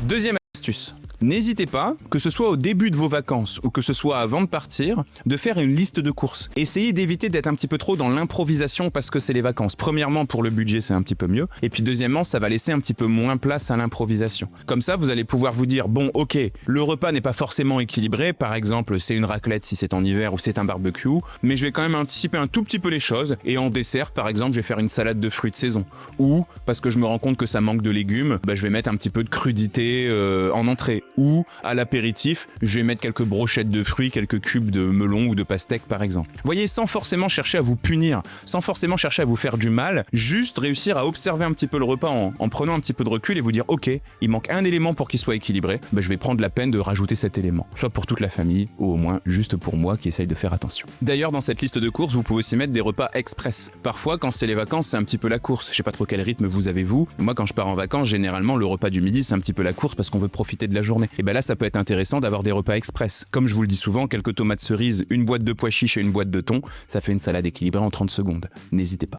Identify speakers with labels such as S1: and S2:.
S1: Deuxième astuce. N'hésitez pas, que ce soit au début de vos vacances ou que ce soit avant de partir, de faire une liste de courses. Essayez d'éviter d'être un petit peu trop dans l'improvisation parce que c'est les vacances. Premièrement, pour le budget, c'est un petit peu mieux. Et puis deuxièmement, ça va laisser un petit peu moins place à l'improvisation. Comme ça, vous allez pouvoir vous dire, bon, ok, le repas n'est pas forcément équilibré. Par exemple, c'est une raclette si c'est en hiver ou c'est un barbecue. Mais je vais quand même anticiper un tout petit peu les choses. Et en dessert, par exemple, je vais faire une salade de fruits de saison. Ou, parce que je me rends compte que ça manque de légumes, je vais mettre un petit peu de crudité en entrée. Ou à l'apéritif, je vais mettre quelques brochettes de fruits, quelques cubes de melon ou de pastèque par exemple. Voyez, sans forcément chercher à vous punir, sans forcément chercher à vous faire du mal, juste réussir à observer un petit peu le repas en prenant un petit peu de recul et vous dire ok, il manque un élément pour qu'il soit équilibré, je vais prendre la peine de rajouter cet élément, soit pour toute la famille ou au moins juste pour moi qui essaye de faire attention. D'ailleurs, dans cette liste de courses, vous pouvez aussi mettre des repas express. Parfois, quand c'est les vacances, c'est un petit peu la course. Je sais pas trop quel rythme vous avez vous. Moi, quand je pars en vacances, généralement, le repas du midi, c'est un petit peu la course parce qu'on veut profiter de la journée. Et là, ça peut être intéressant d'avoir des repas express. Comme je vous le dis souvent, quelques tomates cerises, une boîte de pois chiches et une boîte de thon, ça fait une salade équilibrée en 30 secondes. N'hésitez pas.